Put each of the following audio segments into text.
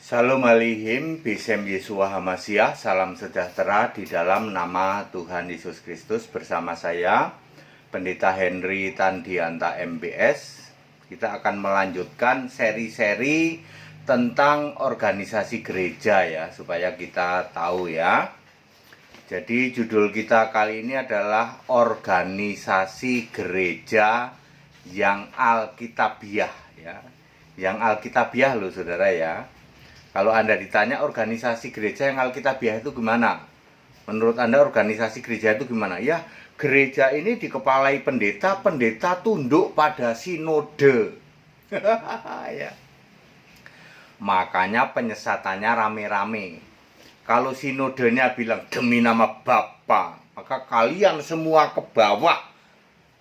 Shalom Alihim, Bisem Yesua Hamasiah, salam sejahtera di dalam nama Tuhan Yesus Kristus. Bersama saya, Pendeta Henry Tandianta MBS. Kita akan melanjutkan seri-seri tentang organisasi gereja ya, supaya kita tahu ya. Jadi judul kita kali ini adalah organisasi gereja yang Alkitabiah ya. Yang Alkitabiah loh saudara ya. Kalau Anda ditanya organisasi gereja yang Alkitabiah itu gimana? Menurut Anda organisasi gereja itu gimana? Ya, gereja ini dikepalai pendeta, pendeta tunduk pada sinode. Ya. Makanya penyesatannya rame-rame. Kalau sinodenya bilang demi nama Bapa, maka kalian semua ke bawah.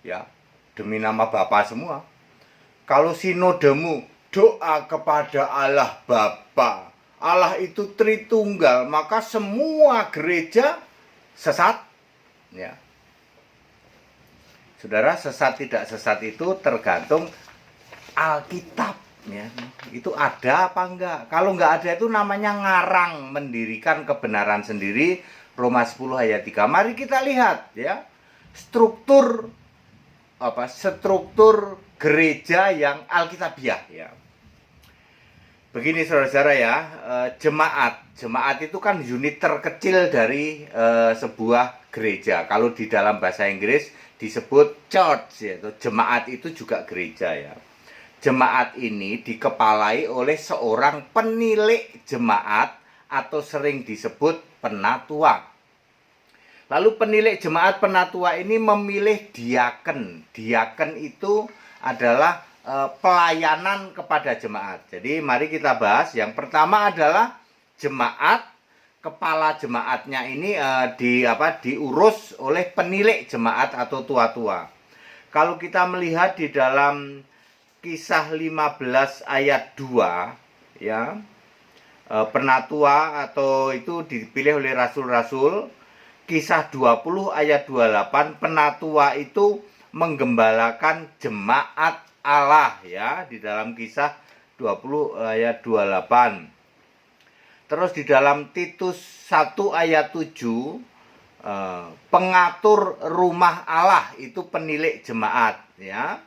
Ya, demi nama Bapa semua. Kalau sinodemu doa kepada Allah Bapa, Allah itu Tritunggal, maka semua gereja sesat ya. Saudara, sesat tidak sesat itu tergantung Alkitab ya. Itu ada apa enggak? Kalau enggak ada itu namanya ngarang, mendirikan kebenaran sendiri. Roma 10 ayat 3. Mari kita lihat ya. Struktur gereja yang Alkitabiah ya. Begini saudara-saudara ya, jemaat itu kan unit terkecil dari sebuah gereja. Kalau di dalam bahasa Inggris disebut church, yaitu jemaat itu juga gereja ya. Jemaat ini dikepalai oleh seorang penilik jemaat atau sering disebut penatua. Lalu penilik jemaat penatua ini memilih diaken. Diaken itu adalah pelayanan kepada jemaat. Jadi mari kita bahas. Yang pertama adalah jemaat. Kepala jemaatnya ini diurus oleh penilik jemaat atau tua-tua. Kalau kita melihat di dalam Kisah 15 ayat 2 ya, penatua atau itu dipilih oleh rasul-rasul. Kisah 20 ayat 28, penatua itu menggembalakan jemaat Allah ya, di dalam Kisah 20 ayat 28. Terus di dalam Titus 1 ayat 7, pengatur rumah Allah itu penilik jemaat ya.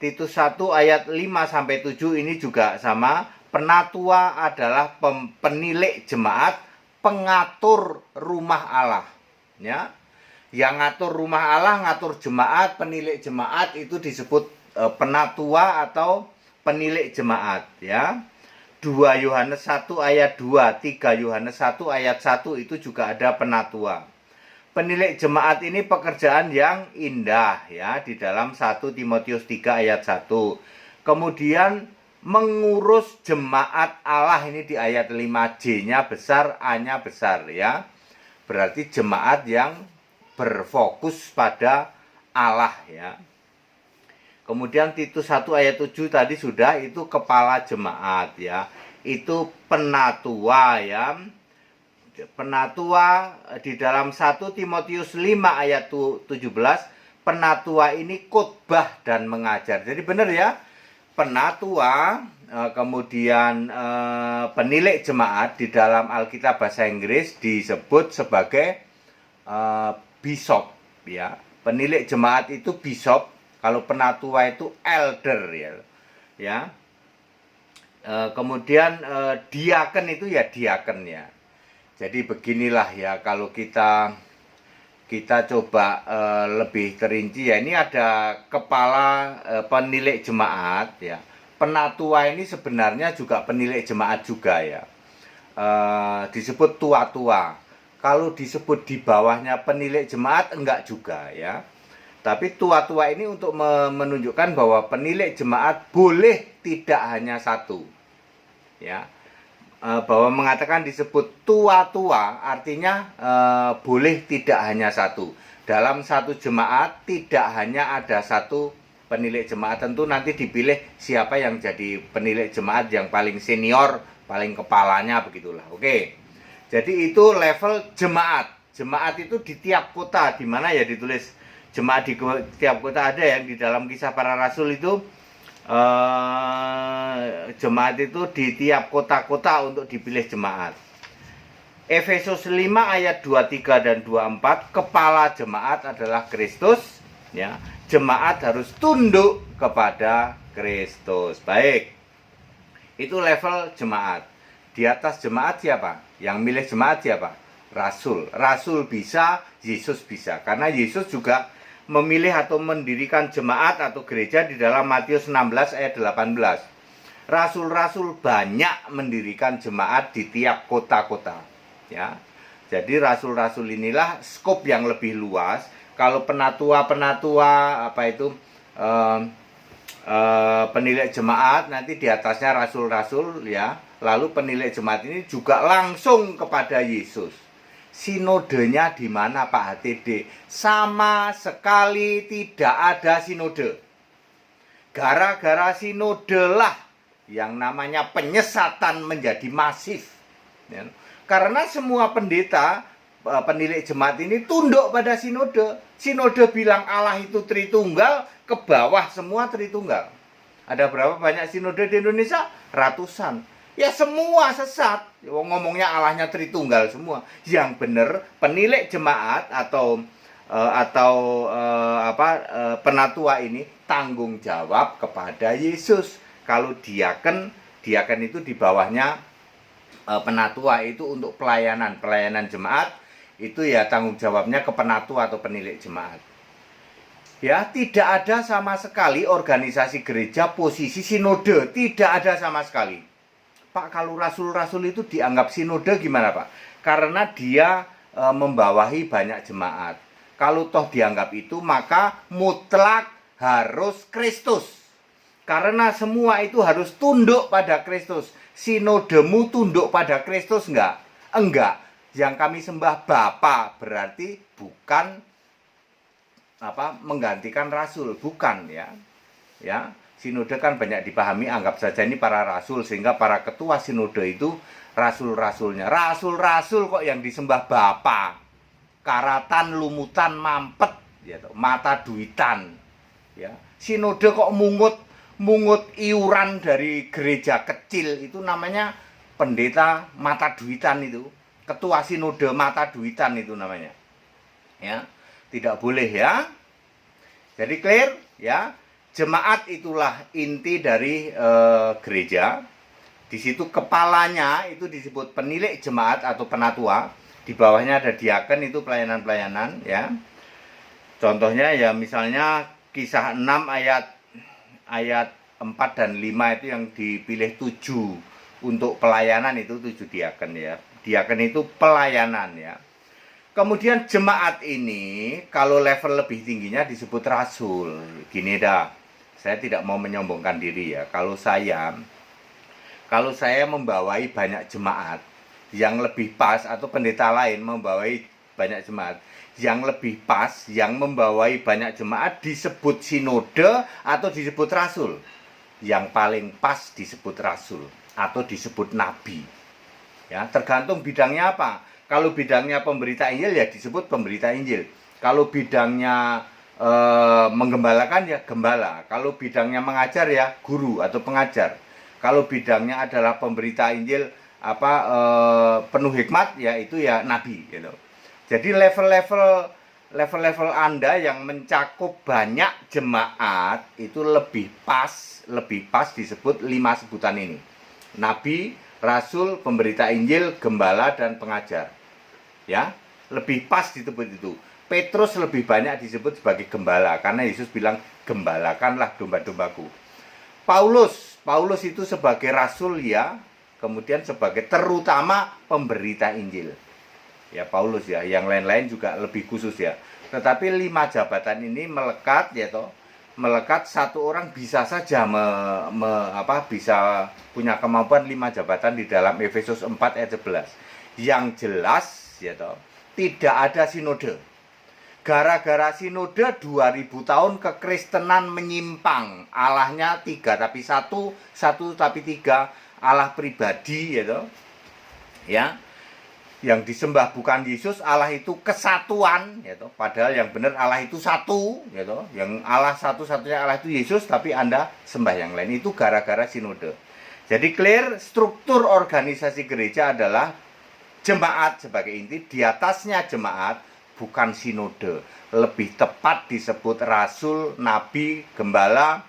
Titus 1 ayat 5 sampai 7 ini juga sama, penatua adalah penilik jemaat, pengatur rumah Allah ya. Yang ngatur rumah Allah, ngatur jemaat, penilik jemaat itu disebut penatua atau penilik jemaat ya. 2 Yohanes 1 ayat 2, 3 Yohanes 1 ayat 1 itu juga ada penatua. Penilik jemaat ini pekerjaan yang indah ya, di dalam 1 Timotius 3 ayat 1. Kemudian mengurus jemaat Allah ini di ayat 5, J-nya besar, A-nya besar ya. Berarti jemaat yang berfokus pada Allah ya. Kemudian Titus 1 ayat 7 tadi sudah, itu kepala jemaat ya. Itu penatua ya. Penatua di dalam 1 Timotius 5 ayat 17, penatua ini khotbah dan mengajar. Jadi benar ya, penatua kemudian penilik jemaat di dalam Alkitab bahasa Inggris disebut sebagai bishop ya. Penilik jemaat itu bishop. Kalau penatua itu elder ya. Kemudian diaken itu ya diaken ya. Jadi beginilah ya, kalau kita coba lebih terinci ya. Ini ada kepala penilik jemaat ya. Penatua ini sebenarnya juga penilik jemaat juga ya. Disebut tua-tua. Kalau disebut di bawahnya penilik jemaat enggak juga ya. Tapi tua-tua ini untuk menunjukkan bahwa penilik jemaat boleh tidak hanya satu ya. Bahwa mengatakan disebut tua-tua artinya boleh tidak hanya satu. Dalam satu jemaat tidak hanya ada satu penilik jemaat. Tentu nanti dipilih siapa yang jadi penilik jemaat yang paling senior, paling kepalanya, begitulah. Oke. Jadi itu level jemaat. Jemaat itu di tiap kota. Di mana ya ditulis jemaat di tiap kota ada yang di dalam Kisah Para Rasul itu jemaat itu di tiap kota-kota untuk dipilih jemaat. Efesus 5 ayat 23 dan 24, kepala jemaat adalah Kristus, ya. Jemaat harus tunduk kepada Kristus. Baik. Itu level jemaat. Di atas jemaat siapa? Yang milih jemaat siapa? Rasul. Rasul bisa, Yesus bisa. Karena Yesus juga memilih atau mendirikan jemaat atau gereja di dalam Matius 16 ayat 18. Rasul-rasul banyak mendirikan jemaat di tiap kota-kota, ya. Jadi rasul-rasul inilah skop yang lebih luas. Kalau penatua-penatua penilai jemaat, nanti di atasnya rasul-rasul, ya. Lalu penilai jemaat ini juga langsung kepada Yesus. Sinodenya di mana Pak HTD? Sama sekali tidak ada sinode. Gara-gara sinode lah yang namanya penyesatan menjadi masif, ya. Karena semua pendeta penilai jemaat ini tunduk pada sinode. Sinode bilang Allah itu Tritunggal, ke bawah semua Tritunggal. Ada berapa banyak sinode di Indonesia? Ratusan. Ya semua sesat. Ngomongnya Allahnya Tritunggal semua. Yang benar penilik jemaat atau penatua ini tanggung jawab kepada Yesus. Kalau diaken itu di bawahnya penatua, itu untuk pelayanan jemaat, itu ya tanggung jawabnya ke penatua atau penilik jemaat. Ya, tidak ada sama sekali organisasi gereja posisi sinode, tidak ada sama sekali. Pak, kalau rasul-rasul itu dianggap sinode gimana, Pak? Karena dia membawahi banyak jemaat. Kalau toh dianggap itu, maka mutlak harus Kristus. Karena semua itu harus tunduk pada Kristus. Sinodemu tunduk pada Kristus enggak? Enggak. Yang kami sembah Bapa berarti bukan menggantikan rasul, bukan, ya. Ya, sinode kan banyak dipahami, anggap saja ini para rasul, sehingga para ketua sinode itu rasul-rasulnya. Rasul-rasul kok yang disembah Bapa. Karatan, lumutan, mampet, ya, mata duitan. Ya, sinode kok mungut iuran dari gereja kecil, itu namanya pendeta mata duitan itu. Ketua sinode mata duitan itu namanya. Ya, tidak boleh, ya. Jadi clear, ya. Jemaat itulah inti dari gereja. Di situ kepalanya itu disebut penilik jemaat atau penatua. Di bawahnya ada diaken, itu pelayanan-pelayanan, ya. Contohnya ya misalnya Kisah 6 ayat 4 dan 5 itu yang dipilih 7 untuk pelayanan, itu 7 diaken, ya. Diaken itu pelayanan, ya. Kemudian jemaat ini kalau level lebih tingginya disebut rasul. Gini dah, saya tidak mau menyombongkan diri, ya. Kalau saya membawai banyak jemaat, yang lebih pas, atau pendeta lain membawai banyak jemaat, yang lebih pas, yang membawai banyak jemaat disebut sinode atau disebut rasul. Yang paling pas disebut rasul atau disebut nabi. Ya, tergantung bidangnya apa. Kalau bidangnya pemberita Injil, ya disebut pemberita Injil. Kalau bidangnya menggembalakan, ya gembala. Kalau bidangnya mengajar, ya guru atau pengajar. Kalau bidangnya adalah pemberita Injil penuh hikmat, ya itu ya nabi, gitu. Jadi level-level Anda yang mencakup banyak jemaat itu lebih pas disebut 5 sebutan ini. Nabi, rasul, pemberita Injil, gembala, dan pengajar. Ya, lebih pas disebut itu. Petrus lebih banyak disebut sebagai gembala karena Yesus bilang, "Gembalakanlah domba-dombaku." Paulus itu sebagai rasul, ya, kemudian sebagai terutama pemberita Injil. Ya, Paulus, ya, yang lain-lain juga lebih khusus, ya. Tetapi 5 jabatan ini melekat, ya toh. Melekat, satu orang bisa saja bisa punya kemampuan 5 jabatan di dalam Efesus 4 ayat 11. Yang jelas, ya toh, tidak ada sinode. Gara-gara sinode 2000 tahun kekristenan menyimpang. Allahnya 3 tapi 1 tapi 3, Allah pribadi, ya toh. Ya. yang disembah bukan Yesus, Allah itu kesatuan, gitu. Padahal yang benar Allah itu satu, gitu. Yang Allah satu-satunya Allah itu Yesus, tapi Anda sembah yang lain. Itu gara-gara sinode. Jadi clear, struktur organisasi gereja adalah jemaat sebagai inti, di atasnya jemaat, bukan sinode. Lebih tepat disebut rasul, nabi, gembala,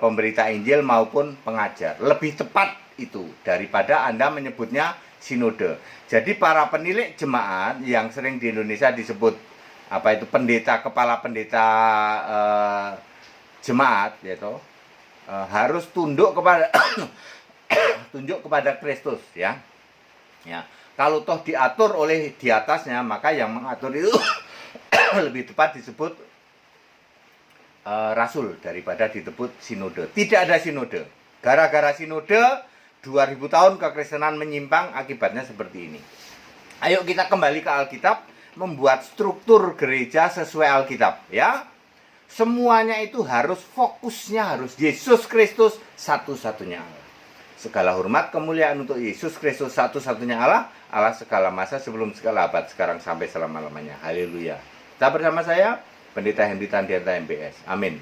pemberita Injil maupun pengajar. Lebih tepat itu daripada Anda menyebutnya sinode. Jadi para penilik jemaat yang sering di Indonesia disebut apa itu pendeta, kepala pendeta jemaat, yaitu harus tunduk kepada tunjuk kepada Kristus, ya. Ya. Kalau toh diatur oleh di atasnya, maka yang mengatur itu lebih tepat disebut rasul daripada disebut sinode. Tidak ada sinode. Gara-gara sinode 2000 tahun kekristenan menyimpang, akibatnya seperti ini. Ayo kita kembali ke Alkitab, membuat struktur gereja sesuai Alkitab, ya. Semuanya itu harus fokusnya harus Yesus Kristus satu-satunya Allah. Segala hormat kemuliaan untuk Yesus Kristus satu-satunya Allah, Allah segala masa sebelum segala abad, sekarang sampai selama-lamanya. Haleluya. Kita bersama saya, Pendeta Henry Tandianta MPS. Amin.